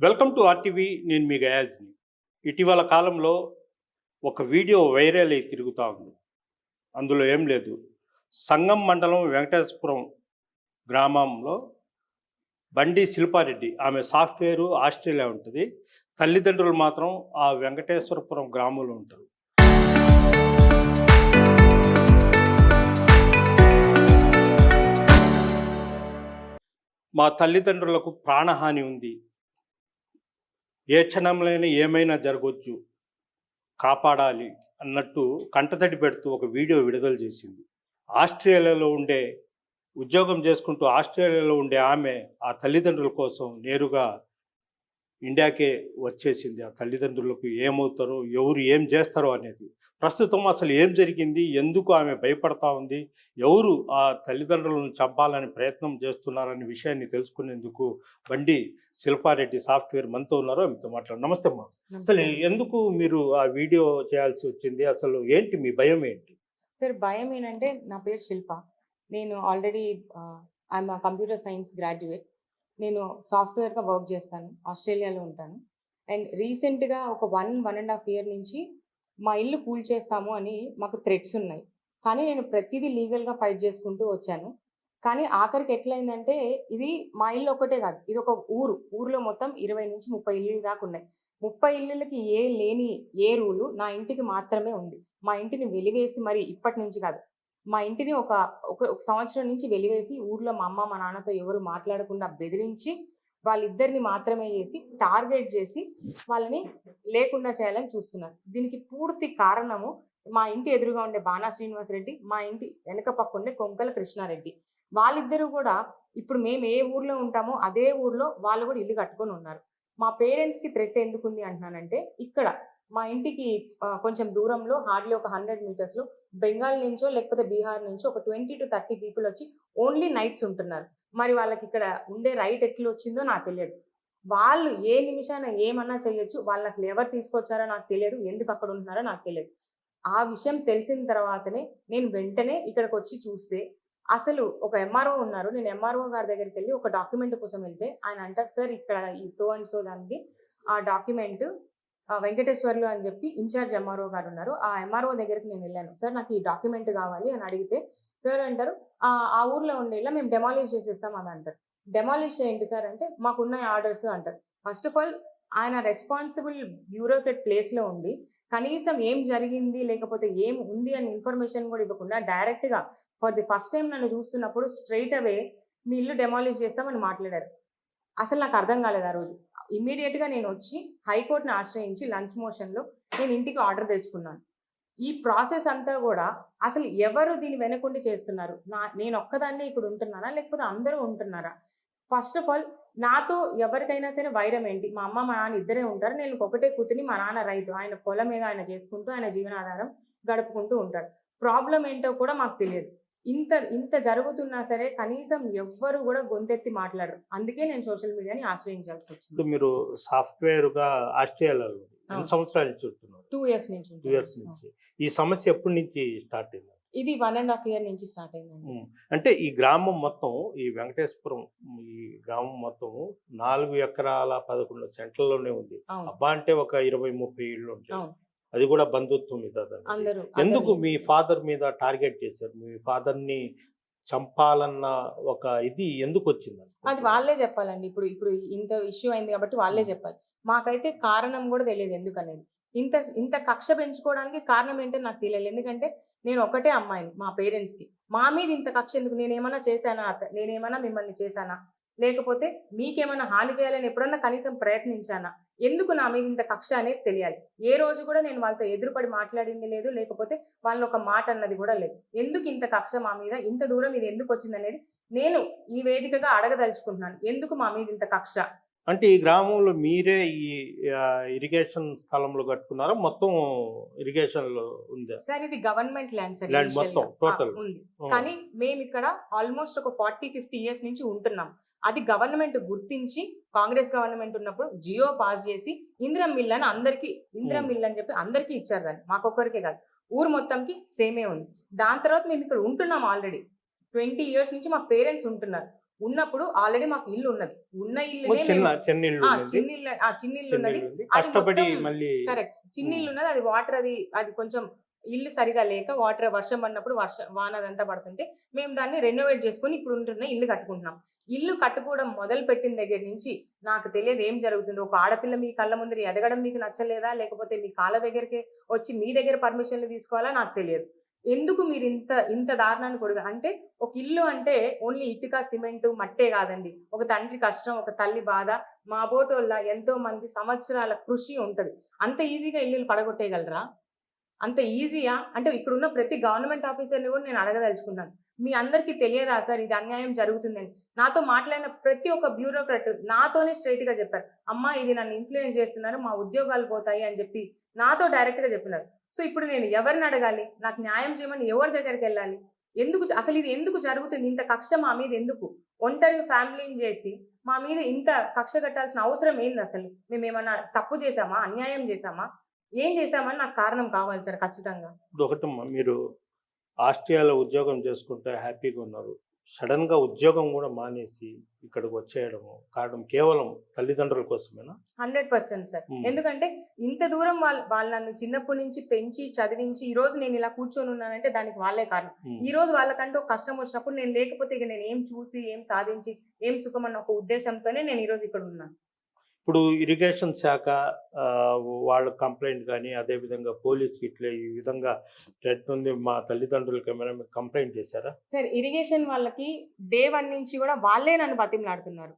Welcome to RTV. నేను మీ గయాజ్ని. ఇటీవల కాలంలో ఒక వీడియో వైరల్ అయి తిరుగుతూ ఉంది. అందులో ఏం లేదు, సంగం మండలం వెంకటేశ్వరం గ్రామంలో బండి శిల్పారెడ్డి, ఆమె సాఫ్ట్వేరు ఆస్ట్రేలియా ఉంటుంది. తల్లిదండ్రులు మాత్రం ఆ వెంకటేశ్వరపురం గ్రామంలో ఉంటారు. మా తల్లిదండ్రులకు ప్రాణహాని ఉంది, ఏ క్షణంలోనే ఏమైనా జరగవచ్చు, కాపాడాలి అన్నట్టు కంటతడి పెడుతూ ఒక వీడియో విడుదల చేసింది. ఆస్ట్రేలియాలో ఉండే ఉద్యోగం చేసుకుంటూ ఆస్ట్రేలియాలో ఉండే ఆమె ఆ తల్లిదండ్రుల కోసం నేరుగా ఇండియాకే వచ్చేసింది. ఆ తల్లిదండ్రులకు ఏమవుతారో, ఎవరు ఏం చేస్తారో అనేది. ప్రస్తుతం అసలు ఏం జరిగింది, ఎందుకు ఆమె భయపడతా ఉంది, ఎవరు ఆ తల్లిదండ్రులను చంపాలని ప్రయత్నం చేస్తున్నారనే విషయాన్ని తెలుసుకునేందుకు బండి శిల్పారెడ్డి సాఫ్ట్వేర్ మనతో ఉన్నారు. ఆమెతో మాట్లాడు. నమస్తే అమ్మా. అసలు ఎందుకు మీరు ఆ వీడియో చేయాల్సి వచ్చింది? అసలు ఏంటి మీ భయం ఏంటి? సార్ భయం ఏంటంటే, నా పేరు శిల్ప. నేను already I'm computer science graduate. నేను సాఫ్ట్వేర్గా వర్క్ చేస్తాను, ఆస్ట్రేలియాలో ఉంటాను. అండ్ రీసెంట్గా ఒక 1.5 ఇయర్ నుంచి మా ఇల్లు కూల్చేస్తాము అని మాకు థ్రెట్స్ ఉన్నాయి. కానీ నేను ప్రతిదీ లీగల్గా ఫైట్ చేసుకుంటూ వచ్చాను. కానీ ఆఖరికి ఎట్లయిందంటే, ఇది మా ఇల్లు ఒకటే కాదు, ఇది ఒక ఊరిలో మొత్తం 20 నుంచి 30 ఇల్లు దాకా ఉన్నాయి. 30 ఇల్లులకి లేని ఏ రూలు నా ఇంటికి మాత్రమే ఉంది. మా ఇంటిని వెలివేసి, మరి ఇప్పటి నుంచి కాదు, మా ఇంటిని ఒక ఒక సంవత్సరం నుంచి వెలివేసి, ఊర్లో మా అమ్మ మా నాన్నతో ఎవరు మాట్లాడకుండా బెదిరించి, వాళ్ళిద్దరిని మాత్రమే చేసి, టార్గెట్ చేసి వాళ్ళని లేకుండా చేయాలని చూస్తున్నారు. దీనికి పూర్తి కారణము మా ఇంటి ఎదురుగా ఉండే బాణా శ్రీనివాసరెడ్డి, మా ఇంటి వెనక పక్క ఉండే కొంకల కృష్ణారెడ్డి. వాళ్ళిద్దరూ కూడా ఇప్పుడు మేము ఏ ఊర్లో ఉంటామో అదే ఊర్లో వాళ్ళు కూడా ఇల్లు కట్టుకొని ఉన్నారు. మా పేరెంట్స్కి థ్రెట్ ఎందుకుంది అంటున్నానంటే, ఇక్కడ మా ఇంటికి కొంచెం దూరంలో హార్డ్లీ ఒక 100 మీటర్స్లో బెంగాల్ నుంచో లేకపోతే బీహార్ నుంచో ఒక 20 to 30 పీపుల్ వచ్చి ఓన్లీ నైట్స్ ఉంటున్నారు. మరి వాళ్ళకి ఇక్కడ ఉండే రైట్ ఎట్లా వచ్చిందో నాకు తెలియదు. వాళ్ళు ఏ నిమిషాన ఏమన్నా చేయొచ్చు. వాళ్ళని అసలు ఎవరు తీసుకొచ్చారో నాకు తెలియదు, ఎందుకు అక్కడ ఉంటున్నారో నాకు తెలియదు. ఆ విషయం తెలిసిన తర్వాతనే నేను వెంటనే ఇక్కడికి వచ్చి చూస్తే, అసలు ఒక ఎంఆర్ఓ ఉన్నారు. నేను ఎంఆర్ఓ గారి దగ్గరికి వెళ్ళి ఒక డాక్యుమెంట్ కోసం వెళ్తే ఆయన అంటారు, సార్ ఇక్కడ ఈ సో అండ్ సో దానికి ఆ డాక్యుమెంట్ వెంకటేశ్వర్లు అని చెప్పి ఇన్ఛార్జ్ ఎంఆర్ఓ గారు ఉన్నారు. ఆ ఎంఆర్ఓ దగ్గరికి నేను వెళ్ళాను. సార్ నాకు ఈ డాక్యుమెంట్ కావాలి అని అడిగితే, సార్ అంటారు, ఆ ఊర్లో ఉండే ఇలా మేము డెమాలిష్ చేసేస్తాం అని అంటారు. డెమాలిష్ ఏంటి సార్ అంటే, మాకున్న ఆర్డర్స్ అంటారు. ఫస్ట్ ఆఫ్ ఆల్ ఆయన రెస్పాన్సిబుల్ బ్యూరోక్రట్ ప్లేస్లో ఉండి కనీసం ఏం జరిగింది లేకపోతే ఏం ఉంది అని ఇన్ఫర్మేషన్ కూడా ఇవ్వకుండా డైరెక్ట్గా ఫర్ ది ఫస్ట్ టైం నన్ను చూస్తున్నప్పుడు స్ట్రైట్ అవే మీ ఇల్లు డెమాలిష్ చేస్తామని మాట్లాడారు. అసలు నాకు అర్థం కాలేదు ఆ రోజు. ఇమ్మీడియట్‌గా నేను వచ్చి హైకోర్ట్‌ని ఆశ్రయించి లంచ్ మోషన్‌లో నేను ఇంటికి ఆర్డర్ తెచ్చుకున్నాను. ఈ ప్రాసెస్ అంతా కూడా అసలు ఎవరు దీని వెనకుండి చేస్తున్నారు? నేను ఒక్కదాన్నే ఇక్కడ ఉంటున్నానా? లేకపోతే అందరూ ఉంటున్నారా? ఫస్ట్ ఆఫ్ ఆల్ నాతో ఎవరికైనా సరే వైరం ఏంటి? మా అమ్మ, మా నాన్న ఇద్దరే ఉంటారు. నేను ఒకటే కూతురిని. మా నాన్న రైతు. ఆయన పొలం మీద ఆయన చేసుకుంటూ ఆయన జీవనాధారం గడుపుకుంటూ ఉంటాడు. ప్రాబ్లమ్ ఏంటో కూడా మాకు తెలియదు. ఇంత ఇంత జరుగుతున్నా సరే కనీసం ఎవ్వరు కూడా గొంతెత్తి మాట్లాడరు. అందుకే నేను సోషల్ మీడియాని ఆశ్రయించాల్సొచ్చింది. ఇప్పుడు మీరు సాఫ్ట్వేర్‌గా ఆస్ట్రేలియాలో ఎన్ని సంవత్సరాల నుంచి ఉంటున్నారు? 2 ఇయర్స్ నుంచి 2 ఇయర్స్ నుంచి. ఈ సమస్య ఎప్పటి నుంచి స్టార్ట్ అయింది? ఇది 1.5 ఇయర్ నుంచి స్టార్ట్ అయిందండి. అంటే ఈ గ్రామం మొత్తం, ఈ వెంకటేశ్వరం ఈ గ్రామం మొత్తం 4 ఎకరాల 11 సెంట్లలోనే ఉంది. అబ్బా అంటే ఒక 20, 30 ఇళ్ళు ఉంటాయి. అది కూడా బంధుత్వం మీద. ఎందుకు మీ ఫాదర్ మీద టార్గెట్ చేశారు? మీ ఫాదర్‌ని చంపాలన్న ఒక ఇది ఎందుకు వచ్చింది? అది వాళ్ళే చెప్పాలండి. ఇప్పుడు ఇంత ఇష్యూ అయింది కాబట్టి వాళ్ళే చెప్పాలి. మాకైతే కారణం కూడా తెలియదు ఎందుకనేది. ఇంత ఇంత కక్ష పెంచుకోవడానికి కారణం ఏంటో నాకు తెలియలేదు. ఎందుకంటే నేను ఒకటే అమ్మాయిని మా పేరెంట్స్‌కి. మా మీద ఇంత కక్ష ఎందుకు? నేనేమన్నా చేశానా? నేనేమన్నా మిమ్మల్ని చేశానా? లేకపోతే మీకేమన్నా హాని చేయాలని ఎప్పుడన్నా కనీసం ప్రయత్నించానా? ఎందుకు నా మీద ఇంత కక్ష అనేది తెలియాలి. ఏ రోజు కూడా నేను వాళ్ళతో ఎదురుపడి మాట్లాడింది లేదు. లేకపోతే వాళ్ళని ఒక మాట అన్నది కూడా లేదు. ఎందుకు ఇంత కక్ష మా మీద? ఇంత దూరం ఇది ఎందుకు వచ్చిందనేది నేను ఈ వేదికగా అడగదలుచుకుంటున్నాను. ఎందుకు మా మీద ఇంత కక్ష? అంటే ఈ గ్రామంలో మీరే ఈ ఇరిగేషన్ స్థలంలో కట్టుకున్నారా? మొత్తం ఇరిగేషన్‌లో ఉందా? సార్ ఇది గవర్నమెంట్ ల్యాండ్ సార్. ల్యాండ్ మొత్తం టోటల్ ఉంది. కానీ మేమిక్కడ ఆల్మోస్ట్ ఒక 40-50 ఇయర్స్ నుంచి ఉంటున్నాం. అది గవర్నమెంట్ గుర్తించి కాంగ్రెస్ గవర్నమెంట్ ఉన్నప్పుడు జియో పాస్ చేసి ఇందిరం మిల్ అని అందరికీ, ఇందిరం మిల్ అని చెప్పి అందరికీ ఇచ్చారు దాన్ని. మాకొక్కరికే కాదు, ఊరు మొత్తంకి సేమే ఉంది. దాని తర్వాత మేము ఇక్కడ ఉంటున్నాం ఆల్రెడీ 20 ఇయర్స్ నుంచి మా పేరెంట్స్ ఉంటున్నారు. ఉన్నప్పుడు ఆల్రెడీ మాకు ఇల్లు ఉన్నది. ఉన్న ఇల్లునే చిన్న మేము చిన్న ఇల్లు ఉండింది. చిన్న ఇల్లు చిన్న ఉన్నది. ఇల్లు ఉంది. అది కష్టపడి మొత్తం మళ్ళీ కరెక్ట్. చిన్న ఇల్లు ఉన్నది. అది వాటర్ అది కొంచెం ఇల్లు సరిగా లేక వాటర్ వర్షం పడినప్పుడు వాన అదంతా పడుతుంటే మేము దాన్ని రెనోవేట్ చేసుకొని ఇప్పుడు ఉంటున్న ఇల్లు కట్టుకుంటున్నాం. ఇల్లు కట్టుకోవడం మొదలుపెట్టిన దగ్గర నుంచి నాకు తెలియదు ఏం జరుగుతుందో. ఒక ఆడపిల్ల మీ కళ్ళ ముందర ఎదగడం మీకు నచ్చలేదా? లేకపోతే మీ కాళ్ళ దగ్గరికి వచ్చి మీ దగ్గర పర్మిషన్‌లు తీసుకోవాలా? నాకు తెలియదు. ఎందుకు మీరు ఇంత దారుణాన్ని అంటే ఒక ఇల్లు అంటే ఓన్లీ ఇటుక, సిమెంటు, మట్టే కాదండి. ఒక తండ్రి కష్టం, ఒక తల్లి బాధ, మా బోటోళ్ళ ఎంతో మంది సంవత్సరాల కృషి ఉంటది. అంత ఈజీగా ఇల్లులు పడగొట్టేయగలరా? అంత ఈజీయా? అంటే ఇక్కడున్న ప్రతి గవర్నమెంట్ ఆఫీసర్‌ని కూడా నేను అడగదలుచుకున్నాను. మీ అందరికీ తెలియదా సార్ ఇది అన్యాయం జరుగుతుందని? నాతో మాట్లాడిన ప్రతి ఒక్క బ్యూరోక్రాట్ నాతోనే స్ట్రెయిట్‌గా చెప్పారు. అమ్మా ఇది నన్ను ఇన్‌ఫ్లూయెన్స్ చేస్తున్నారు. మా ఉద్యోగాలు పోతాయి అని చెప్పి నాతో డైరెక్ట్‌గా చెప్పినారు. సో ఇప్పుడు నేను ఎవరిని అడగాలి? నాకు న్యాయం చేయమని ఎవరి దగ్గరికెళ్ళాలి? అసలు ఇది ఎందుకు జరుగుతుంది? ఇంత కక్ష మా మీద ఎందుకు? ఒంటరి ఫ్యామిలీని చేసి మా మీద ఇంత కక్ష కట్టాల్సిన అవసరం ఏందసలు? మేమేమన్నా తప్పు చేశామా? అన్యాయం చేశామా? ఏం చేశామని నాకు కారణం కావాలి సార్ ఖచ్చితంగా. ఇప్పుడు ఒకటమ్మా, మీరు ఆస్ట్రియాలో ఉద్యోగం చేసుకుంటే హ్యాపీగా ఉన్నారు. సడన్‌గా ఉద్యోగం కూడా మానేసి ఇక్కడికి వచ్చేయడము కారణం కేవలం తల్లిదండ్రుల కోసమేనా? 100% సార్. ఎందుకంటే ఇంత దూరం వాళ్ళు నన్ను చిన్నప్పటి నుంచి పెంచి, చదివించి ఈరోజు నేను ఇలా కూర్చొనున్నానంటే దానికి వాళ్ళే కారణం. ఈరోజు వాళ్ళకంటూ ఒక కష్టం వచ్చినప్పుడు నేను లేకపోతే ఇక నేను ఏం చూసి, ఏం సాధించి, ఏం సుఖమన్న ఒక ఉద్దేశంతోనే నేను ఈరోజు ఇక్కడున్నాను. ఇప్పుడు ఇరిగేషన్ శాఖ వాళ్ళ కంప్లెయింట్ గాని, అదేవిధంగా పోలీస్‌కి ఇట్లా ఈ విధంగా థ్రెట్ ఉంది మా తల్లిదండ్రులకి ఏమైనా మీరు కంప్లెయింట్ చేశారా? సార్ ఇరిగేషన్ వాళ్ళకి డే 1 నుంచి కూడా వాళ్ళే నన్ను బతిమలాడుతున్నారు.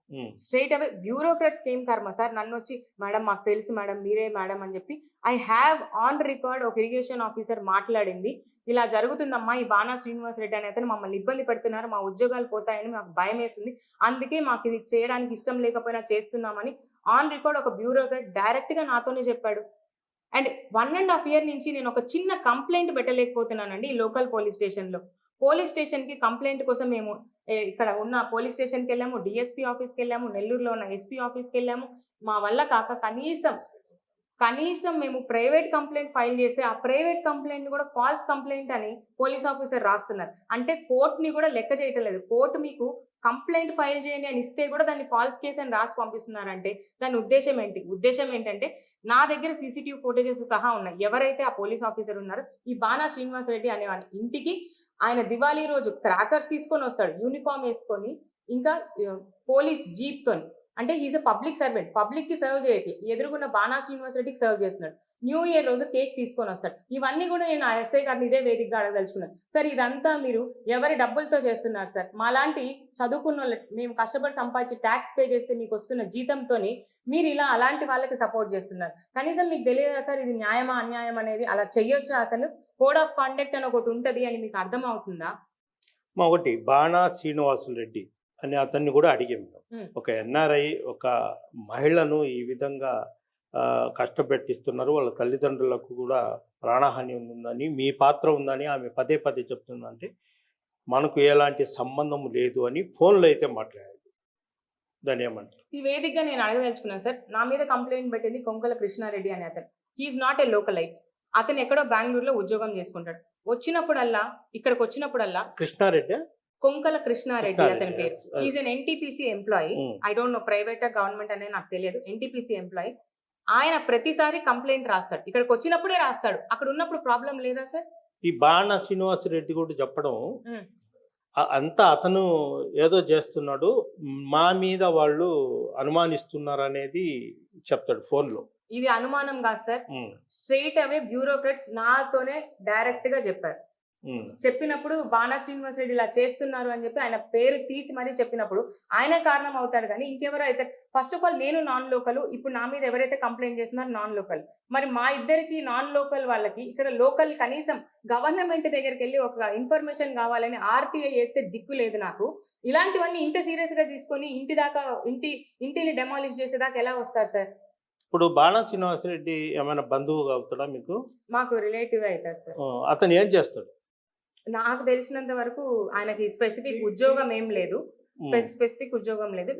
స్ట్రెయిట్ అవే బ్యూరోక్రాట్స్‌కి ఏం కర్మ సార్ నన్నొచ్చి మేడం మాకు తెలుసు మేడం మీరే మేడం అని చెప్పి ఐ హావ్ ఆన్ రికార్డ్ ఒక ఇరిగేషన్ ఆఫీసర్ మాట్లాడింది. ఇలా జరుగుతుందమ్మా ఈ బాణా శ్రీనివాస్ రెడ్డి అనే అతను మమ్మల్ని ఇబ్బంది పెడుతున్నారు. మా ఉద్యోగాలు పోతాయని మాకు భయమేసింది. అందుకే మాకు ఇది చేయడానికి ఇష్టం లేకపోయినా చేస్తున్నామని ఆన్ రికార్డ్ ఒక బ్యూరోక్రాట్ డైరెక్ట్‌గా నాతోనే చెప్పాడు. అండ్ 1½ ఇయర్ నుంచి నేను ఒక చిన్న కంప్లెయింట్ పెట్టలేకపోతున్నానండి ఈ లోకల్ పోలీస్ స్టేషన్‌లో. పోలీస్ స్టేషన్‌కి కంప్లెయింట్ కోసం మేము ఇక్కడ ఉన్న పోలీస్ స్టేషన్‌కెళ్ళాము, డీఎస్పీ ఆఫీస్‌కెళ్ళాము, నెల్లూరులో ఉన్న ఎస్పీ ఆఫీస్‌కెళ్ళాము. మా వల్ల కాక కనీసం మేము ప్రైవేట్ కంప్లెయింట్ ఫైల్ చేస్తే ఆ ప్రైవేట్ కంప్లెయింట్ కూడా ఫాల్స్ కంప్లెయింట్ అని పోలీస్ ఆఫీసర్ రాస్తున్నారు. అంటే కోర్ట్‌ని కూడా లెక్క చేయటం లేదు. కోర్ట్ మీకు కంప్లెయింట్ ఫైల్ చేయండి అని ఇస్తే కూడా దాన్ని ఫాల్స్ కేస్ అని రాసి పంపిస్తున్నారంటే దాని ఉద్దేశ్యం ఏంటి? ఉద్దేశ్యం ఏంటంటే నా దగ్గర సీసీటీవీ ఫుటేజెస్ సహా ఉన్నాయి. ఎవరైతే ఆ పోలీస్ ఆఫీసర్ ఉన్నారో ఈ బాణా శ్రీనివాస్ రెడ్డి అనేవాని ఇంటికి ఆయన దివాళీ రోజు క్రాకర్స్ తీసుకొనొస్తాడు. యూనిఫార్మ్ యేసుకొని ఇంకా పోలీస్ జీప్‌తోని. అంటే he is a public servant. పబ్లిక్‌కి సర్వ్ చేయట్లేదు. ఎదురుగున్న బాణా శ్రీనివాస్ రెడ్డికి సర్వ్ చేస్తున్నాడు. న్యూ ఇయర్ రోజు కేక్ తీసుకొనొస్తాడు. ఇవన్నీ కూడా నేను ఆ ఎస్ఐ గారిని ఇదే వేదికగా అడగదలుచుకున్నాను. సార్ ఇదంతా మీరు ఎవరి డబ్బులతో చేస్తున్నారు సార్? మాలాంటి చదువుకున్నోళ్ళు మేము కష్టపడి సంపాదించి టాక్స్ పే చేస్తే మీకొస్తున్న జీతంతోని మీరు ఇలా అలాంటి వాళ్ళకి సపోర్ట్ చేస్తున్నారు. కనీసం మీకు తెలియదా సార్ ఇది న్యాయమా? అన్యాయం అనేది? అలా చెయ్యొచ్చా అసలు? కోడ్ ఆఫ్ కాండక్ట్ అని ఒకటి ఉంటది అని మీకు అర్థమవుతుందా? ఒకటి బాణా శ్రీనివాసులు రెడ్డి అని అతన్ని కూడా అడిగాం మేము. ఒక ఎన్ఆర్ఐ ఒక మహిళను ఈ విధంగా కష్టపెట్టిస్తున్నారు. వాళ్ళ తల్లిదండ్రులకు కూడా ప్రాణహాని ఉందని, మీ పాత్ర ఉందని ఆమె పదే పదే చెప్తుందంటే మనకు ఎలాంటి సంబంధం లేదు అని ఫోన్‌లో అయితే మాట్లాడారు. దాన్నేమంటారు? ఈ వేదికగా నేను అడగదలుచుకున్నాను సార్. నా మీద కంప్లెయింట్ పెట్టింది కొంకల కృష్ణారెడ్డి అనే అతను. He is not a localite. అతను ఎక్కడో బెంగుళూరులో ఉద్యోగం చేసుకుంటాడు. ఇక్కడికొచ్చినప్పుడల్లా కృష్ణారెడ్డా? కొంకల కృష్ణారెడ్డి అతని పేరు. yes, he is an NTPC employee. I don't know ప్రైవేటా గవర్నమెంట్ అనేది నాకు తెలియదు. NTPC employee. ఆయన ప్రతిసారి కంప్లెయింట్ రాస్తాడు. ఇక్కడికొచ్చినప్పుడే రాస్తాడు. అక్కడ ఉన్నప్పుడు ప్రాబ్లమ్ లేదా సార్? ఈ బాణా శ్రీనివాస్ రెడ్డి కూడా చెప్పడం అంతా అతను ఏదో చేస్తున్నాడు. మా మీద వాళ్ళు అనుమానిస్తున్నారనేది చెప్తాడు ఫోన్‌లో. ఇది అనుమానం కాదు సార్. స్ట్రెయిట్ అవే బ్యూరోక్రాట్స్ నాతోనే డైరెక్ట్‌గా చెప్పారు. చెప్పినప్పుడు బాణా శ్రీనివాస్ రెడ్డి ఇలా చేస్తున్నారు అని చెప్పి ఆయన పేరు తీసి మరీ చెప్పినప్పుడు ఆయనే కారణం అవుతాడు కానీ ఇంకెవరో అయితే ఫస్ట్ ఆఫ్ ఆల్ నేను నాన్ లోకల్. ఇప్పుడు నా మీద ఎవరైతే కంప్లైంట్ చేస్తున్నారో నాన్ లోకల్. మరి మా ఇద్దరికి నాన్ లోకల్ వాళ్ళకి ఇక్కడ లోకల్ కనీసం గవర్నమెంట్ దగ్గరికి వెళ్ళి ఒక ఇన్ఫర్మేషన్ కావాలని ఆర్టీఐ వేస్తే దిక్కు లేదు నాకు. ఇలాంటివన్నీ ఇంత సీరియస్ గా తీసుకొని ఇంటిని డెమాలిష్ చేసేదాకా ఎలా వస్తారు సార్? ఇప్పుడు బాణా శ్రీనివాస్ రెడ్డి ఏమైనా బంధువు అవుతాడా మీకు? మాకు రిలేటివ్ అవుతారు సార్. అతను ఏం చేస్తాడు? నాకు తెలిసినంత వరకు ఆయనకి స్పెసిఫిక్ ఉద్యోగం ఏం లేదు.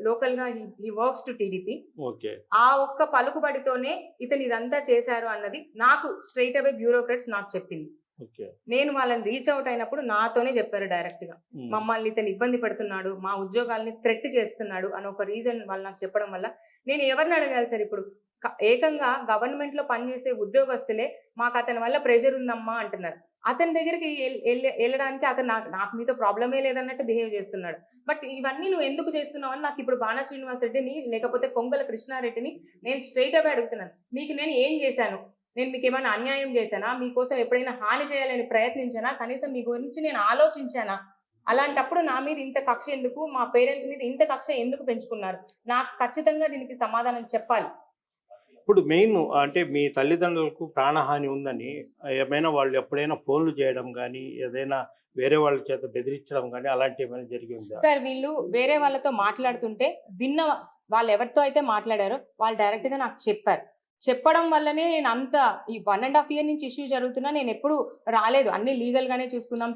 లోకల్ గా హి వర్క్స్ టు టీడీపీ. ఓకే. ఆ ఒక్క పలుకుబడితోనే ఇతను ఇదంతా చేశారు అన్నది నాకు స్ట్రెయిట్ అవే బ్యూరోక్రాట్స్ నాకు చెప్పింది. ఓకే. నేను వాళ్ళని రీచ్ అవుట్ అయినప్పుడు నాతోనే చెప్పారు డైరెక్ట్‌గా. హ్మ్. మమ్మల్ని ఇతను ఇబ్బంది పెడుతున్నాడు, మా ఉద్యోగాల్ని థ్రెట్ చేస్తున్నాడు అని ఒక రీజన్ వాళ్ళు నాకు చెప్పడం వల్ల, నేను ఎవరిని అడగాలి సార్ ఇప్పుడు? ఏకంగా గవర్నమెంట్‌లో పనిచేసే ఉద్యోగస్తులే మాకు అతని వల్ల ప్రెషర్ ఉందమ్మా అంటున్నారు. అతని దగ్గరికి ఎళ్ళడానికి అతను నాకు మీతో ప్రాబ్లమే లేదన్నట్టు బిహేవ్ చేస్తున్నాడు. బట్ ఇవన్నీ నువ్వు ఎందుకు చేస్తున్నావని నాకు ఇప్పుడు బాణా శ్రీనివాస్ రెడ్డిని లేకపోతే కొంగల కృష్ణారెడ్డిని నేను స్ట్రెయిట్ అవే అడుగుతున్నాను. మీకు నేను ఏం చేశాను? నేను మీకేమైనా అన్యాయం చేశానా? మీకోసం ఎప్పుడైనా హాని చేయాలని ప్రయత్నించానా? కనీసం మీ గురించి నేను ఆలోచించానా? అలాంటప్పుడు నా మీద ఇంత కక్ష ఎందుకు? మా పేరెంట్స్ మీద ఇంత కక్ష ఎందుకు పెంచుకున్నారు? నాకు ఖచ్చితంగా దీనికి సమాధానం చెప్పాలి. ఇప్పుడు మెయిన్ అంటే మీ తల్లిదండ్రులకు ప్రాణహాని ఉందని ఏమైనా వాళ్ళు ఎప్పుడైనా ఫోన్లు చేయడం గానీ, ఏదైనా వేరే వాళ్ళ చేత బెదిరించడం గానీ అలాంటివి ఏమైనా జరిగి ఉందా? సార్ వీళ్ళు వేరే వాళ్ళతో మాట్లాడుతుంటే విన్న వాళ్ళెవరితో అయితే మాట్లాడారో వాళ్ళు డైరెక్ట్‌గా నాకు చెప్పారు. చెప్పడం వల్లనే నేను అంత ఈ 1 ½ ఇయర్ నుంచి ఇష్యూ జరుగుతున్నా నేనెప్పుడు రాలేదు. అన్నీ లీగల్‌గానే చూసుకుందాం.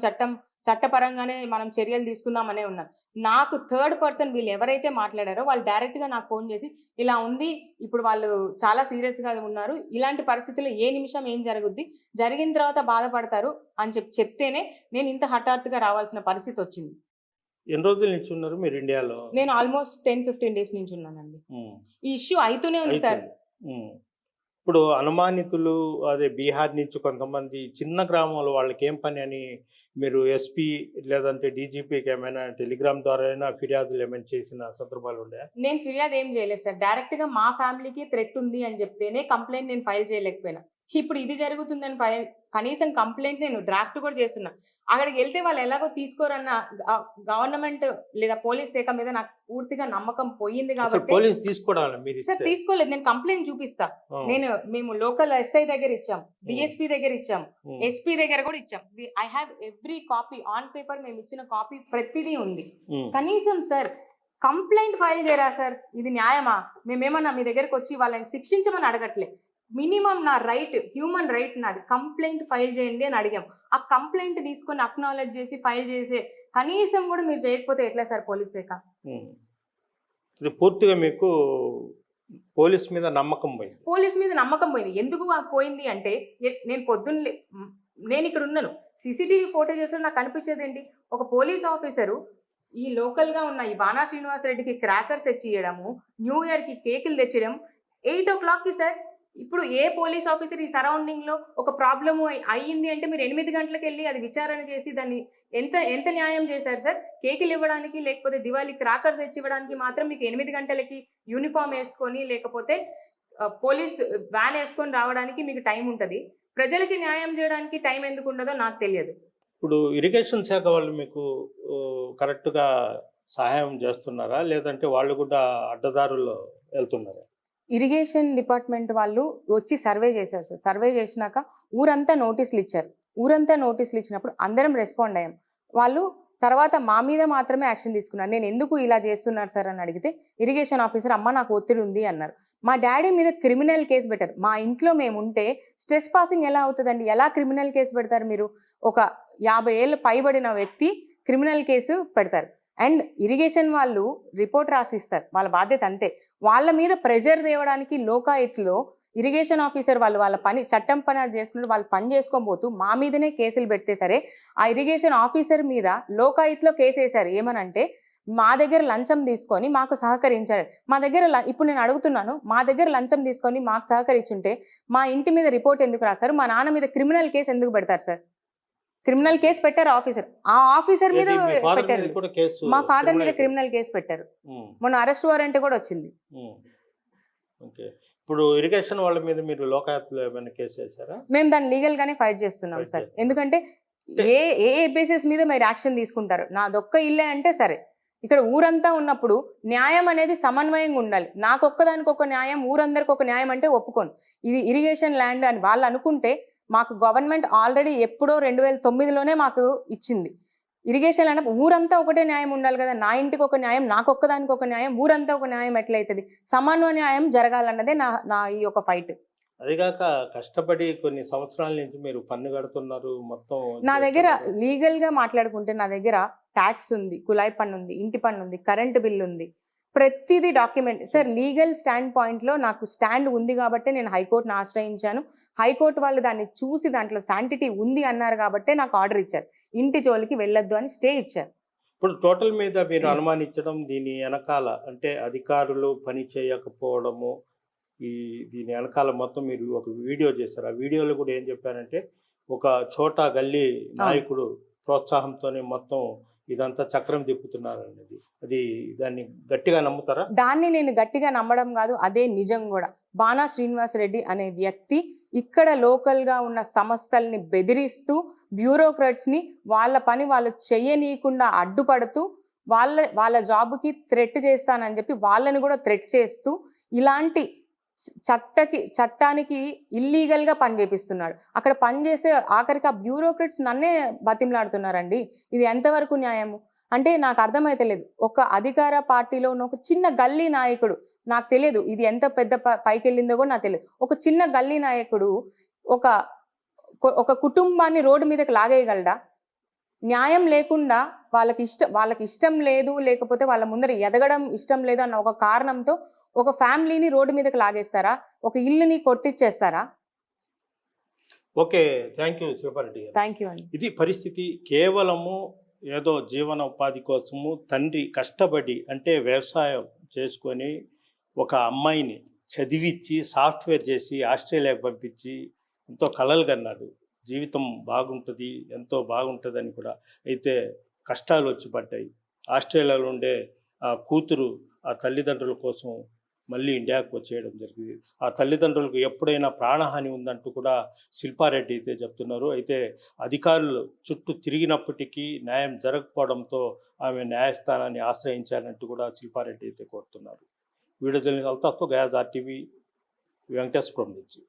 చట్టపరంగానే మనం చర్యలు తీసుకుందాం అనే ఉన్నాను. నాకు థర్డ్ పర్సన్ వీళ్ళు ఎవరైతే మాట్లాడారో వాళ్ళు డైరెక్ట్‌గా నాకు ఫోన్ చేసి, "ఇలా ఉంది. ఇప్పుడు వాళ్ళు చాలా సీరియస్‌గా ఉన్నారు. ఇలాంటి పరిస్థితుల్లో ఏ నిమిషం ఏం జరుగుద్ది? జరిగిన తర్వాత బాధపడతారు" అని చెప్తేనే నేను ఇంత హఠాత్తుగా రావాల్సిన పరిస్థితొచ్చింది. ఎన్ని రోజుల నుంచి ఉన్నారు మీరు ఇండియాలో? నేను ఆల్‌మోస్ట్ 10, 15 డేస్ నుంచి ఉన్నానండి. హ్మ్. ఈ ఇష్యూ అయితూనే ఉంది సార్. అయితుంది. హ్మ్. ఇప్పుడు అనుమానితులు అదే బీహార్ నుంచి కొంతమంది చిన్న గ్రామంలో వాళ్ళకేం పని అని మీరు ఎస్పీ లేదంటే డీజీపీకి ఏమైనా టెలిగ్రామ్ ద్వారా అయినా ఫిర్యాదులు ఏమైనా చేసిన సందర్భాలుండాయా? నేను ఫిర్యాదు ఏం చేయలేదు సార్. డైరెక్ట్‌గా మా ఫ్యామిలీకి థ్రెట్ ఉంది అని చెప్తేనే కంప్లెయింట్ నేను ఫైల్ చేయలేకపోయినా. ఇప్పుడు ఇది జరుగుతుందని కనీసం కంప్లెయింట్ నేను డ్రాఫ్ట్ కూడా చేసున్నా. అక్కడికెళ్తే వాళ్ళు ఎలాగో తీసుకోరన్న గవర్నమెంట్ లేదా పోలీస్ శాఖ మీద నాకు పూర్తిగా నమ్మకం పోయింది అసలు కాబట్టి పోలీస్ తీసుకోవడాలా సార్ మీరిస్తే? తీసుకోలేదు. నేను కంప్లెయింట్ చూపిస్తా. ఆ! మేము లోకల్ ఎస్ఐ దగ్గర ఇచ్చాం. హ్మ్. డీఎస్పీ దగ్గర ఇచ్చాం. హ్మ్. ఎస్పీ దగ్గర కూడా ఇచ్చాం. I have every copy on paper మేమిచ్చిన కాపీ ప్రతిదీ ఉంది. హ్మ్. కనీసం సార్ కంప్లెయింట్ ఫైల్ చేయరా సార్? ఇది న్యాయమా? మేమేమన్నా మీ దగ్గరకొచ్చి వాళ్ళని శిక్షించమని అడగట్లే. మినిమమ్ నా రైట్, హ్యూమన్ రైట్ నాది. కంప్లెయింట్ ఫైల్ చేయండి అని అడిగాం. ఆ కంప్లెయింట్ తీసుకొని అక్నాలెడ్జ్ చేసి ఫైల్ చేసే కనీసం కూడా మీరు చేయకపోతే ఎట్లా సార్ పోలీస్ శాఖ? హ్మ్. ఇది పూర్తిగా మీకు పోలీస్ మీద నమ్మకం పోయింది. పోలీస్ మీద నమ్మకం పోయింది. ఎందుకు పోయింది అంటే నేను పొద్దున్నే నేనిక్కడున్నాను. సీసీటీవీ ఫుటేజెస్‌లో నాకు కనిపించేదేంటి? ఒక పోలీస్ ఆఫీసరు ఈ లోకల్‌గా ఉన్న ఈ బాణా శ్రీనివాస్ రెడ్డికి క్రాకర్స్ తెచ్చియడము, న్యూ ఇయర్‌కి కేకులు తెచ్చియడం 8:00కి సార్. ఇప్పుడు ఏ పోలీస్ ఆఫీసర్ ఈ సరౌండింగ్‌లో ఒక ప్రాబ్లమ్ అయింది అంటే మీరు 8 గంటలకెళ్ళి అది విచారణ చేసి దాన్ని ఎంత ఎంత న్యాయం చేశారు సార్? కేకులు ఇవ్వడానికి లేకపోతే దివాళీ క్రాకర్స్ తెచ్చివ్వడానికి మాత్రం మీకు 8 గంటలకి యూనిఫార్మ్ యేసుకొని లేకపోతే పోలీస్ వ్యాన్ యేసుకొని రావడానికి మీకు టైం ఉంటది. ప్రజలకి న్యాయం జేయడానికి టైం ఎందుకుండదో నాకు తెలియదు. ఇప్పుడు ఇరిగేషన్ శాఖ వాళ్ళు మీకు కరెక్ట్‌గా సహాయం చేస్తున్నారా? లేదంటే వాళ్ళు కూడా అడ్డదారుల్లో వెళ్తున్నారా? ఇరిగేషన్ డిపార్ట్‌మెంట్ వాళ్ళు వచ్చి సర్వే చేశారు సార్. సర్వే చేసినాక ఊరంతా నోటీసులిచ్చారు. ఊరంతా నోటీసులిచ్చినప్పుడు అందరం రెస్పాండ్ అయ్యాం. వాళ్ళు తర్వాత మా మీద మాత్రమే యాక్షన్ తీసుకున్నారు. నేనెందుకు ఇలా చేస్తున్నారు సార్ అని అడిగితే, ఇరిగేషన్ ఆఫీసర్ అమ్మ నాకు ఒత్తిడి ఉంది అన్నారు. మా డ్యాడీ మీద క్రిమినల్ కేస్ పెట్టారు. మా ఇంట్లో మేముంటే స్ట్రెస్ పాసింగ్ ఎలా అవుతదండి? ఎలా క్రిమినల్ కేస్ పెడతారు మీరు? ఒక 50 ఏళ్ళు పైబడిన వ్యక్తి క్రిమినల్ కేసు పెడతారు. అండ్ ఇరిగేషన్ వాళ్ళు రిపోర్ట్ రాసిస్తారు. వాళ్ళ బాధ్యత అంతే. వాళ్ళ మీద ప్రెషర్ తేవడానికి లోకాయుత్‌లో ఇరిగేషన్ ఆఫీసర్ వాళ్ళు వాళ్ళ పని చట్టం పని అది చేసుకుంటూ వాళ్ళు పని చేసుకొని పోతూ మా మీదనే కేసులు పెడితే సరే, ఆ ఇరిగేషన్ ఆఫీసర్ మీద లోకాయుత్‌లో కేసేశారు. ఏమనంటే, మా దగ్గర లంచం తీసుకొని మాకు సహకరించాడు. మా దగ్గర ఇప్పుడు నేను అడుగుతున్నాను. మా దగ్గర లంచం తీసుకొని మాకు సహకరించుంటే, మా ఇంటి మీద రిపోర్ట్ ఎందుకు రాస్తారు? మా నాన్న మీద క్రిమినల్ కేస్ ఎందుకు పెడతారు సార్? క్రిమినల్ కేస్ పెట్టారు ఆఫీసర్. ఆ ఆఫీసర్ మీద ఏది మీ ఫాదర్ పెట్టారు. మీద కూడా కేసు మా ఫాదర్ మీద క్రిమినల్ కేసు. క్రిమినల్ కేస్ పెట్టారు. హ్మ్. మొన్న అరెస్ట్ వారెంట్ కూడా వచ్చింది. హ్మ్. ఓకే. ఇప్పుడు ఇరిగేషన్ వాళ్ళ మీద మీరు లోకాయుక్తలో ఏమైనా కేసు వేసారా? మేము దాన్ని లీగల్‌గానే ఫైట్ చేస్తున్నాం ఫైట్ సార్. చేస్తున్నారు. ఎందుకంటే ఏ ఏ బేసిస్ మీద మీరు యాక్షన్ తీసుకుంటారు? నాదొక్క ఇల్లే అంటే సరే. ఇక్కడ ఊరంతా ఉన్నప్పుడు న్యాయం అనేది సమన్వయంగా ఉండాలి. నాకొక్కదానికి ఒక న్యాయం, ఊరందరికి ఒక న్యాయం అంటే ఒప్పుకోను. ఇది ఇరిగేషన్ ల్యాండ్ అని వాళ్ళు అనుకుంటే మాకు గవర్నమెంట్ ఆల్రెడీ ఎప్పుడో 2009లోనే మాకు ఇచ్చింది. ఇరిగేషన్ ల్యాండ్ ఊరంతా ఒకటే న్యాయం ఉండాలి కదా! నా ఇంటికి ఒక న్యాయం, నాకొక్కదానికి ఒక న్యాయం, ఊరంతా ఒక న్యాయం ఎట్లయితది? సమన్వయం జరగాలన్నదే నా నా ఈ యొక్క ఫైట్. అదిగాక కష్టపడి కొన్ని సంవత్సరాల నుంచి మీరు పన్ను కడుతున్నారు. మొత్తం నా దగ్గర చేస్తున్నారు. లీగల్‌గా మాట్లాడుకుంటే నా దగ్గర టాక్స్ ఉంది, కుళాయి పన్నుంది, ఇంటి పన్నుంది, కరెంట్ బిల్లుంది. ప్రతిదీ డాక్యుమెంట్ సార్. లీగల్ స్టాండ్ పాయింట్లో నాకు స్టాండ్ ఉంది కాబట్టి నేను హైకోర్టును ఆశ్రయించాను. హైకోర్టు వాళ్ళు దాన్ని చూసి దాంట్లో శాంటిటీ ఉంది అన్నారు కాబట్టే నాకు ఆర్డర్ ఇచ్చారు. ఇంటి జోలికి వెళ్ళొద్దు అని స్టే ఇచ్చారు. ఇప్పుడు టోటల్ మీద మీరు అనుమానించడం దీని వెనకాల అంటే అధికారులు పని చేయకపోవడము, దీని వెనకాల మొత్తం మీరు ఒక వీడియో చేశారు. ఆ వీడియోలో కూడా ఏం చెప్పారంటే ఒక చోటా గల్లీ నాయకుడు ప్రోత్సాహంతోనే మొత్తం ఇదంతా చక్రం తిప్పుతున్నారు అనేది. దాన్ని గట్టిగా నమ్ముతారా? దాన్ని నేను గట్టిగా నమ్మడం కాదు, అదే నిజం కూడా. బాణా శ్రీనివాసరెడ్డి అనే వ్యక్తి ఇక్కడ లోకల్గా ఉన్న సంస్థల్ని బెదిరిస్తూ బ్యూరోక్రాట్స్ని వాళ్ళ పని వాళ్ళు చెయ్యనీయకుండా అడ్డుపడుతూ వాళ్ళ జాబ్కి థ్రెట్ చేస్తానని చెప్పి వాళ్ళని కూడా థ్రెట్ చేస్తూ ఇలాంటి చట్టానికి ఇల్లీగల్గా పని చేపిస్తున్నాడు. అక్కడ పనిచేసే ఆఖరికి ఆ బ్యూరోక్రాట్స్ నన్నే బతిమలాడుతున్నారండి. ఇది ఎంతవరకు న్యాయము అంటే నాకు అర్థమైతలేదు. ఒక అధికార పార్టీలో ఉన్న ఒక చిన్న గల్లీ నాయకుడు, నాకు తెలియదు ఇది ఎంత పెద్ద పైకి వెళ్ళిందో కూడా నాకు తెలియదు, ఒక చిన్న గల్లీ నాయకుడు ఒక కుటుంబాన్ని రోడ్డు మీదకి లాగేయగలడా? న్యాయం లేకుండా వాళ్ళకి ఇష్టం లేదు, లేకపోతే వాళ్ళ ముందర ఎదగడం ఇష్టం లేదు అన్న ఒక కారణంతో ఒక ఫ్యామిలీని రోడ్డు మీదకి లాగేస్తారా? ఒక ఇల్లుని కొట్టిచ్చేస్తారా? ఓకే, థ్యాంక్ యూ శిల్పారెడ్డి గారు. థ్యాంక్ యూ అండి. ఇది పరిస్థితి. కేవలము ఏదో జీవన ఉపాధి కోసము తండ్రి కష్టపడి అంటే వ్యవసాయం చేసుకొని ఒక అమ్మాయిని చదివించి సాఫ్ట్వేర్ చేసి ఆస్ట్రేలియాకి పంపించి ఎంతో కలలు కన్నాడు. జీవితం బాగుంటుంది, ఎంతో బాగుంటుందని కూడా. అయితే కష్టాలు వచ్చి పడ్డాయి. ఆస్ట్రేలియాలో ఉండే ఆ కూతురు ఆ తల్లిదండ్రుల కోసం మళ్ళీ ఇండియాకు వచ్చేయడం జరిగింది. ఆ తల్లిదండ్రులకు ఎప్పుడైనా ప్రాణహాని ఉందంటూ కూడా శిల్పారెడ్డి అయితే చెప్తున్నారు. అయితే అధికారులు చుట్టూ తిరిగినప్పటికీ న్యాయం జరగకపోవడంతో ఆమె న్యాయస్థానాన్ని ఆశ్రయించాలంటూ కూడా శిల్పారెడ్డి అయితే కోరుతున్నారు. వీడియో జర్నలిస్ట్ అల్తాఫ్తో గయాజ్ RTV వెంకటేశ్వరం నుంచి.